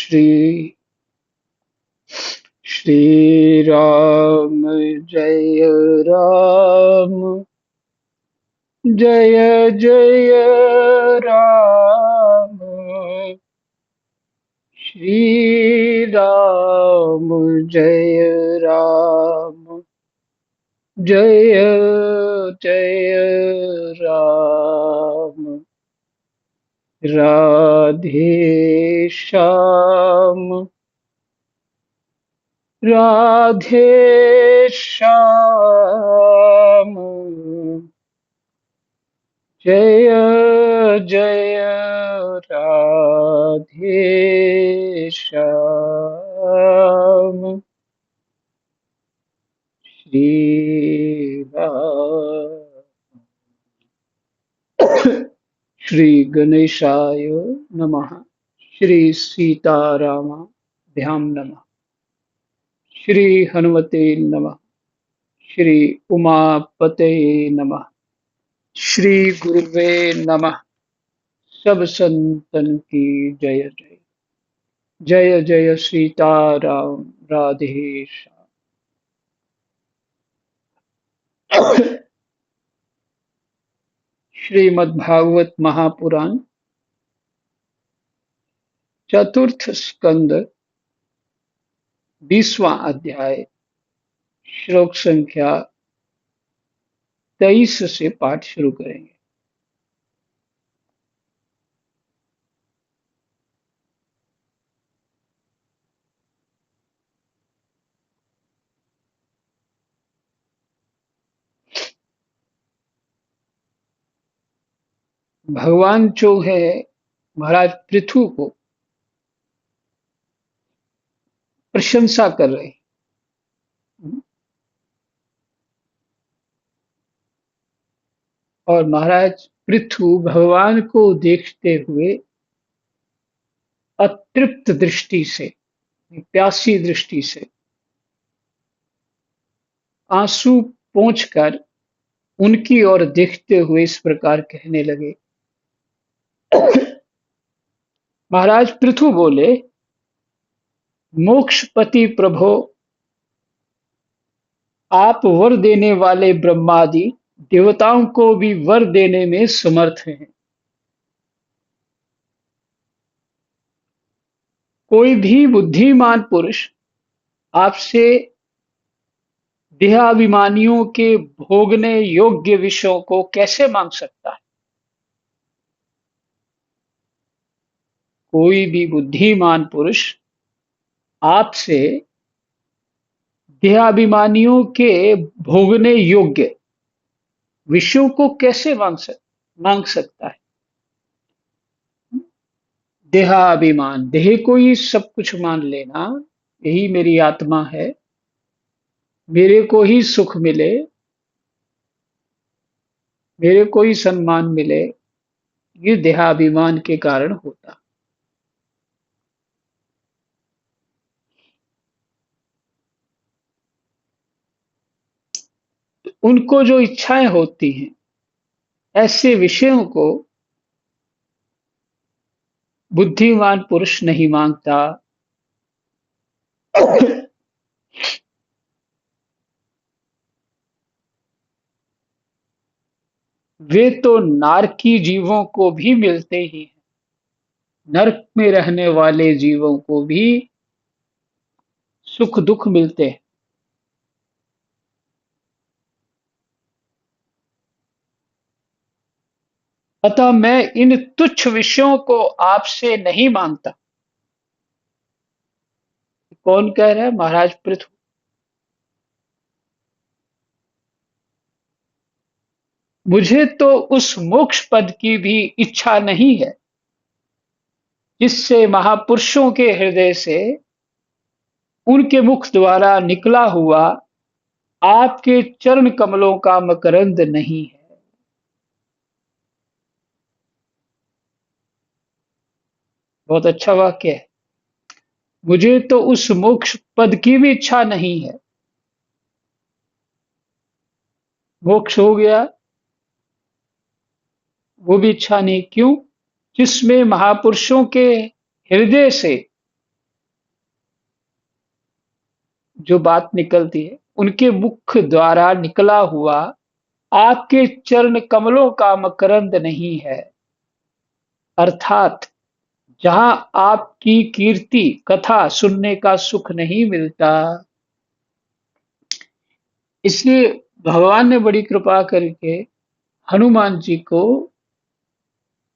श्री श्री राम जय राम जय जय राम श्री राम जय राम जय जय राम राधे श्याम राधे श्याम जय जय राधे श्याम श्री राम। श्री गणेशाय नमः। श्री सीतारामाभ्यां नमः। श्री हनुमते नमः। श्री उमापते नमः। श्री गुरुवे नमः। सब संतन की जय जय। जय जय सीताराम राधे श्याम। श्रीमद्भागवत महापुराण चतुर्थ स्कंद 20वां अध्याय श्लोक संख्या 23 से पाठ शुरू करेंगे। भगवान जो है महाराज पृथु को प्रशंसा कर रहे हैं और महाराज पृथु भगवान को देखते हुए अतृप्त दृष्टि से, प्यासी दृष्टि से आंसू पोंछकर उनकी ओर देखते हुए इस प्रकार कहने लगे। महाराज पृथु बोले, मोक्षपति प्रभो, आप वर देने वाले ब्रह्मादि देवताओं को भी वर देने में समर्थ हैं। कोई भी बुद्धिमान पुरुष आपसे देहाभिमानियों के भोगने योग्य विषयों को कैसे मांग सकता है? कोई भी बुद्धिमान पुरुष आपसे देहाभिमानियों के भोगने योग्य विषयों को कैसे मांग सकता है? देहाभिमान, देह को ही सब कुछ मान लेना, यही मेरी आत्मा है, मेरे को ही सुख मिले, मेरे को ही सम्मान मिले, ये देहाभिमान के कारण होता। उनको जो इच्छाएं होती हैं, ऐसे विषयों को बुद्धिमान पुरुष नहीं मांगता। वे तो नारकी जीवों को भी मिलते ही हैं। नरक में रहने वाले जीवों को भी सुख दुख मिलते हैं। अतः मैं इन तुच्छ विषयों को आपसे नहीं मांगता। कौन कह रहा है? महाराज पृथु। मुझे तो उस मोक्ष पद की भी इच्छा नहीं है जिससे महापुरुषों के हृदय से, उनके मुख द्वारा निकला हुआ आपके चरण कमलों का मकरंद नहीं है। बहुत अच्छा वाक्य है। मुझे तो उस मोक्ष पद की भी इच्छा नहीं है। मोक्ष हो गया, वो भी इच्छा नहीं। क्यों? जिसमें महापुरुषों के हृदय से जो बात निकलती है, उनके मुख द्वारा निकला हुआ आपके चरण कमलों का मकरंद नहीं है। अर्थात जहां आपकी कीर्ति कथा सुनने का सुख नहीं मिलता, इसलिए भगवान ने बड़ी कृपा करके हनुमान जी को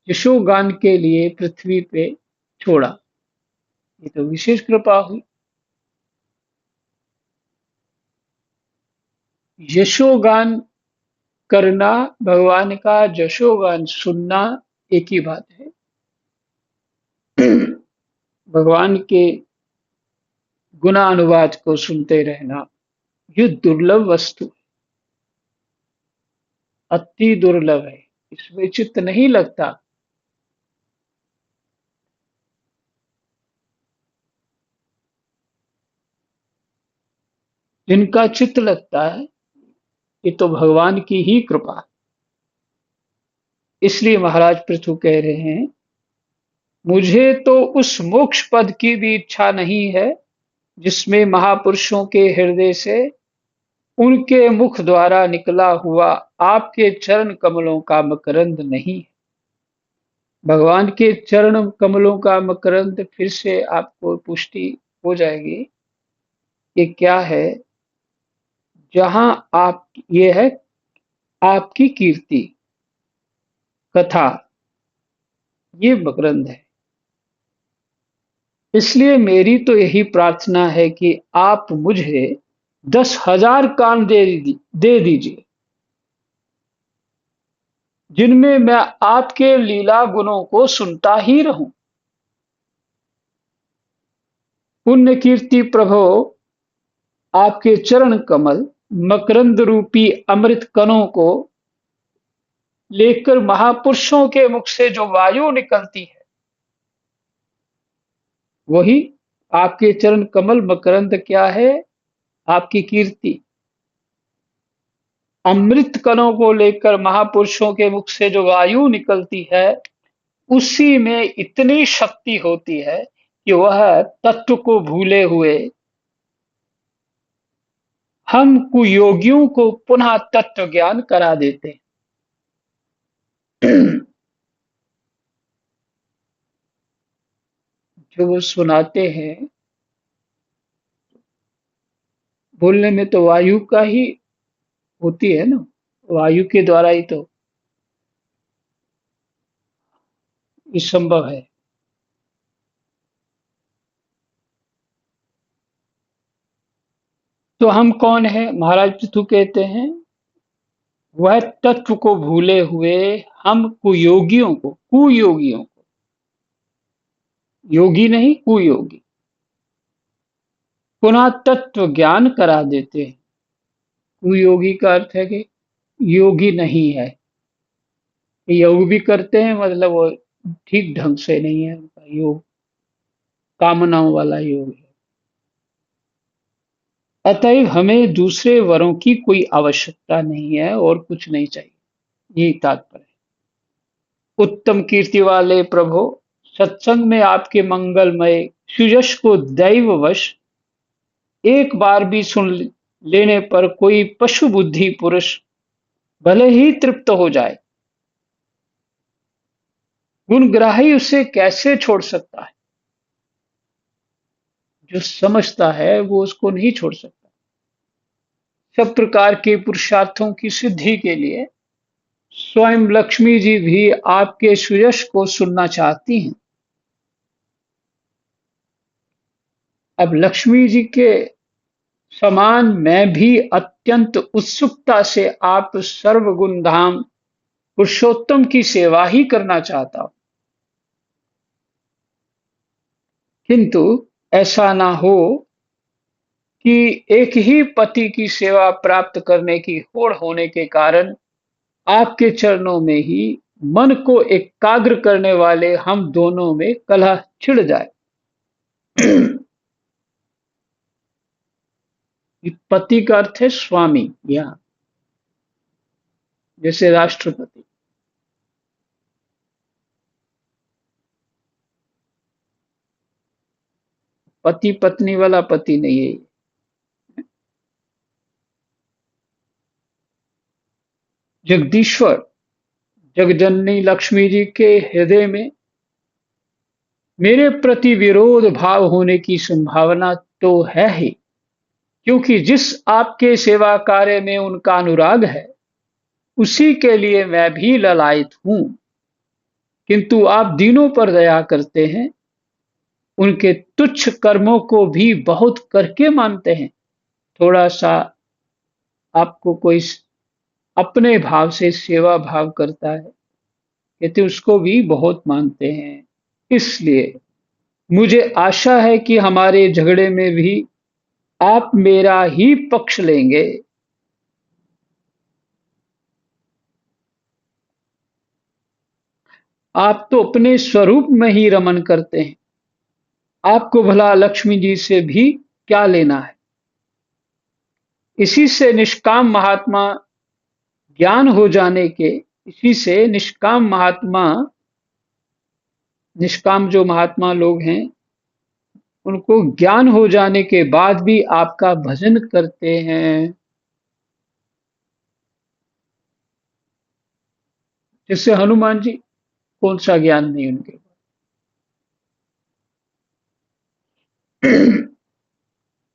यशोगान के लिए पृथ्वी पे छोड़ा। ये तो विशेष कृपा हुई। यशोगान करना, भगवान का यशोगान सुनना एक ही बात है। भगवान के गुणानुवाद को सुनते रहना, ये दुर्लभ वस्तु है, अति दुर्लभ है। इसमें चित्त नहीं लगता। जिनका चित्त लगता है, ये तो भगवान की ही कृपा। इसलिए महाराज पृथु कह रहे हैं, मुझे तो उस मोक्ष पद की भी इच्छा नहीं है जिसमें महापुरुषों के हृदय से उनके मुख द्वारा निकला हुआ आपके चरण कमलों का मकरंद नहीं है। भगवान के चरण कमलों का मकरंद, फिर से आपको पुष्टि हो जाएगी। ये क्या है? जहां आप, ये है आपकी कीर्ति कथा, ये मकरंद है। इसलिए मेरी तो यही प्रार्थना है कि आप मुझे 10,000 कान दे दीजिए, जिनमें मैं आपके लीला गुणों को सुनता ही रहूं। पुण्य कीर्ति प्रभो, आपके चरण कमल मकरंद रूपी अमृत कणों को लेकर महापुरुषों के मुख से जो वायु निकलती है, वही आपके चरण कमल मकरंद क्या है? आपकी कीर्ति। अमृत कणों को लेकर महापुरुषों के मुख से जो वायु निकलती है, उसी में इतनी शक्ति होती है कि वह तत्व को भूले हुए हम कुयोगियों को पुनः तत्व ज्ञान करा देते हैं। जो वो सुनाते हैं, बोलने में तो वायु का ही होती है ना, वायु के द्वारा ही तो ये संभव है। तो हम कौन है? महाराज पृथु कहते हैं, वह तत्व को भूले हुए हम कुयोगियों को, योगी नहीं कुयोगी, पुनः तत्व ज्ञान करा देते हैं। कुयोगी का अर्थ है कि योगी नहीं है। योग भी करते हैं, मतलब वो ठीक ढंग से नहीं है उनका योग, कामनाओं वाला योग है। अतएव हमें दूसरे वरों की कोई आवश्यकता नहीं है और कुछ नहीं चाहिए, यही तात्पर्य है। उत्तम कीर्ति वाले प्रभु, सत्संग में आपके मंगलमय सुयश को दैववश एक बार भी सुन लेने पर कोई पशु बुद्धि पुरुष भले ही तृप्त हो जाए, गुणग्राही उसे कैसे छोड़ सकता है? जो समझता है वो उसको नहीं छोड़ सकता। सब प्रकार के पुरुषार्थों की सिद्धि के लिए स्वयं लक्ष्मी जी भी आपके सुयश को सुनना चाहती हैं। अब लक्ष्मी जी के समान मैं भी अत्यंत उत्सुकता से आप सर्वगुण धाम पुरुषोत्तम की सेवा ही करना चाहता हूं, किंतु ऐसा ना हो कि एक ही पति की सेवा प्राप्त करने की होड़ होने के कारण आपके चरणों में ही मन को एकाग्र करने वाले हम दोनों में कलह छिड़ जाए। पति का अर्थ है स्वामी, यहाँ जैसे राष्ट्रपति। पति पत्नी वाला पति नहीं है, जगदीश्वर जगजननी लक्ष्मी जी के हृदय में मेरे प्रति विरोध भाव होने की संभावना तो है ही, क्योंकि जिस आपके सेवा कार्य में उनका अनुराग है, उसी के लिए मैं भी ललायत हूं। किंतु आप दीनों पर दया करते हैं, उनके तुच्छ कर्मों को भी बहुत करके मानते हैं। थोड़ा सा आपको कोई अपने भाव से सेवा भाव करता है, कहते उसको भी बहुत मानते हैं। इसलिए मुझे आशा है कि हमारे झगड़े में भी आप मेरा ही पक्ष लेंगे। आप तो अपने स्वरूप में ही रमन करते हैं, आपको भला लक्ष्मी जी से भी क्या लेना है। इसी से निष्काम महात्मा ज्ञान हो जाने के इसी से निष्काम जो महात्मा लोग हैं, उनको ज्ञान हो जाने के बाद भी आपका भजन करते हैं। जैसे हनुमान जी, कौन सा ज्ञान नहीं उनके पास।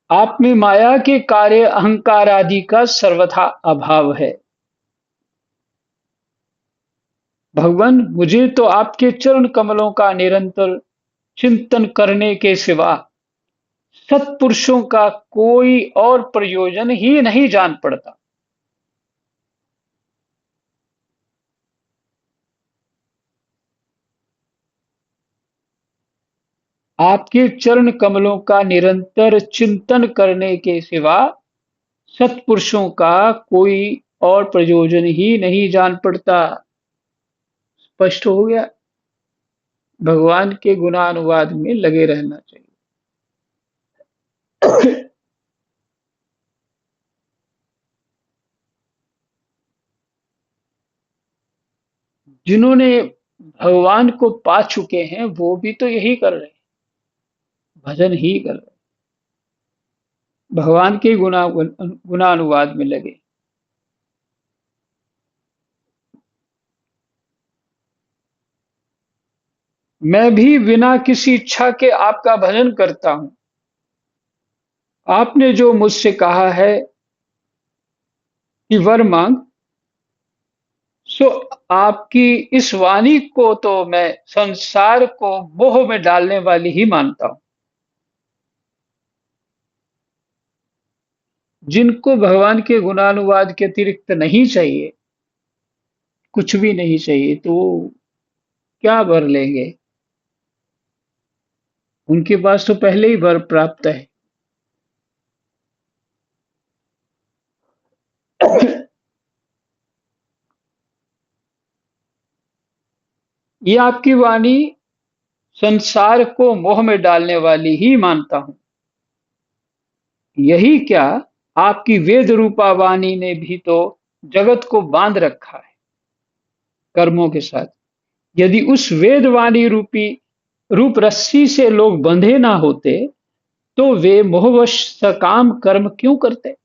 आप में माया के कार्य अहंकार आदि का सर्वथा अभाव है। भगवान, मुझे तो आपके चरण कमलों का निरंतर चिंतन करने के सिवा सत्पुरुषों का कोई और प्रयोजन ही नहीं जान पड़ता। आपके चरण कमलों का निरंतर चिंतन करने के सिवा सत्पुरुषों का कोई और प्रयोजन ही नहीं जान पड़ता। स्पष्ट हो गया। भगवान के गुणानुवाद में लगे रहना चाहिए। जिन्होंने भगवान को पा चुके हैं, वो भी तो यही कर रहे हैं, भजन ही कर रहे हैं, भगवान के गुणानुवाद में लगे। मैं भी बिना किसी इच्छा के आपका भजन करता हूं। आपने जो मुझसे कहा है कि वर मांग, सो आपकी इस वाणी को तो मैं संसार को मोह में डालने वाली ही मानता हूं। जिनको भगवान के गुणानुवाद के अतिरिक्त नहीं चाहिए, कुछ भी नहीं चाहिए, तो वो क्या वर लेंगे? उनके पास तो पहले ही वर प्राप्त है। ये आपकी वाणी संसार को मोह में डालने वाली ही मानता हूं। यही क्या, आपकी वेद रूपा वाणी ने भी तो जगत को बांध रखा है कर्मों के साथ। यदि उस वेद वाणी रूपी रूप रस्सी से लोग बंधे ना होते, तो वे मोहवश सकाम कर्म क्यों करते?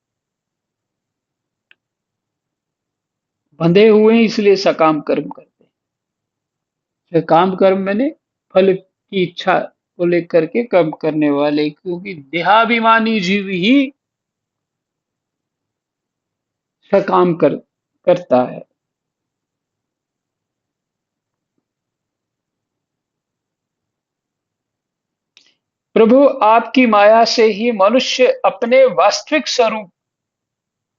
बंधे हुए हैं इसलिए सकाम कर्म करते हैं। सकाम कर्म मैंने फल की इच्छा को लेकर के कर्म करने वाले, क्योंकि देहाभिमानी जीव ही सकाम करता है। प्रभु, आपकी माया से ही मनुष्य अपने वास्तविक स्वरूप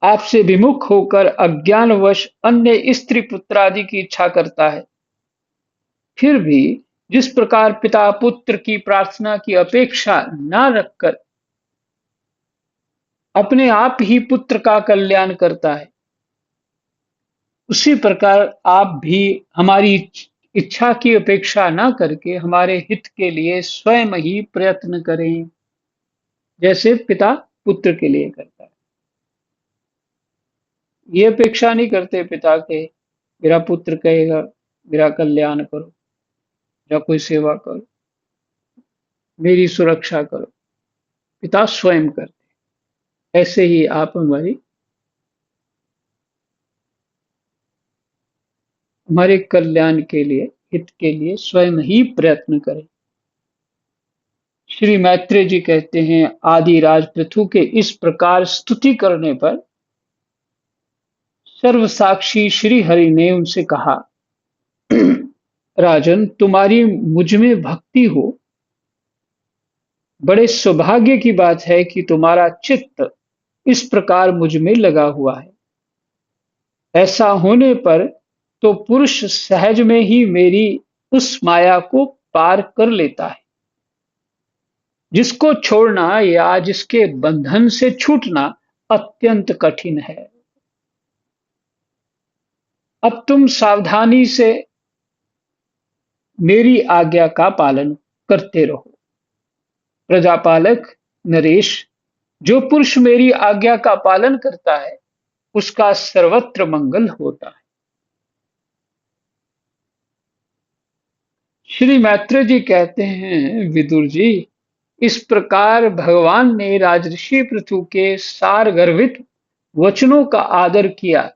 आपसे विमुख होकर अज्ञानवश अन्य स्त्री पुत्र आदि की इच्छा करता है। फिर भी जिस प्रकार पिता पुत्र की प्रार्थना की अपेक्षा न रखकर अपने आप ही पुत्र का कल्याण करता है, उसी प्रकार आप भी हमारी इच्छा की अपेक्षा न करके हमारे हित के लिए स्वयं ही प्रयत्न करें, जैसे पिता पुत्र के लिए करता है। ये अपेक्षा नहीं करते पिता के, मेरा पुत्र कहेगा मेरा कल्याण करो या कोई सेवा करो, मेरी सुरक्षा करो। पिता स्वयं करते। ऐसे ही आप हमारी हमारे कल्याण के लिए, हित के लिए स्वयं ही प्रयत्न करें। श्री मैत्रेय जी कहते हैं, आदिराज पृथु के इस प्रकार स्तुति करने पर सर्वसाक्षी श्री हरि ने उनसे कहा, राजन, तुम्हारी मुझ में भक्ति हो, बड़े सौभाग्य की बात है कि तुम्हारा चित्त इस प्रकार मुझ में लगा हुआ है। ऐसा होने पर तो पुरुष सहज में ही मेरी उस माया को पार कर लेता है, जिसको छोड़ना या जिसके बंधन से छूटना अत्यंत कठिन है। अब तुम सावधानी से मेरी आज्ञा का पालन करते रहो। प्रजापालक नरेश, जो पुरुष मेरी आज्ञा का पालन करता है, उसका सर्वत्र मंगल होता है। श्री मैत्रेय जी कहते हैं, विदुर जी, इस प्रकार भगवान ने राजर्षि पृथु के सार गर्भित वचनों का आदर किया।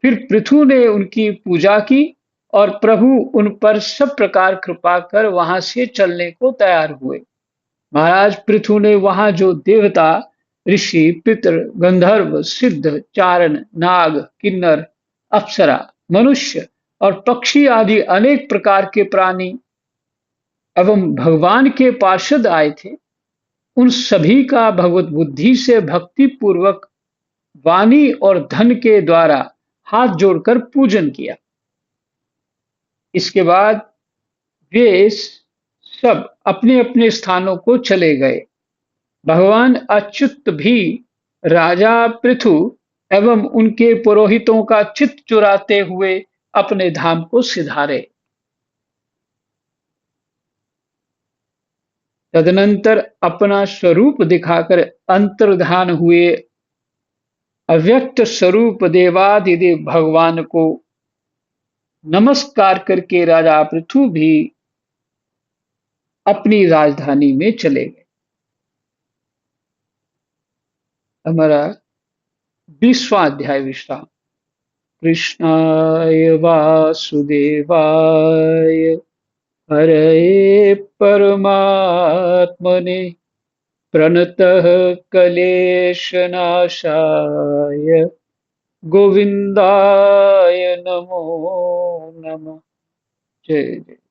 फिर पृथु ने उनकी पूजा की और प्रभु उन पर सब प्रकार कृपा कर वहां से चलने को तैयार हुए। महाराज पृथु ने वहां जो देवता, ऋषि, पितर, गंधर्व, सिद्ध, चारण, नाग, किन्नर, अप्सरा, मनुष्य और पक्षी आदि अनेक प्रकार के प्राणी एवं भगवान के पार्षद आए थे, उन सभी का भगवत बुद्धि से भक्ति पूर्वक वाणी और धन के द्वारा हाथ जोड़कर पूजन किया। इसके बाद वे सब अपने अपने स्थानों को चले गए। भगवान अच्युत भी राजा पृथु एवं उनके पुरोहितों का चित्त चुराते हुए अपने धाम को सिधारे। तदनंतर अपना स्वरूप दिखाकर अंतर्धान हुए अव्यक्त स्वरूप देवादिदेव भगवान को नमस्कार करके राजा पृथु भी अपनी राजधानी में चले गए। हमारा 20वां अध्याय विश्राम। कृष्णाय वासुदेवाय हरये परमात्मने प्रणतः क्लेशनाशाय गोविन्दाय नमो नमः। जय जय।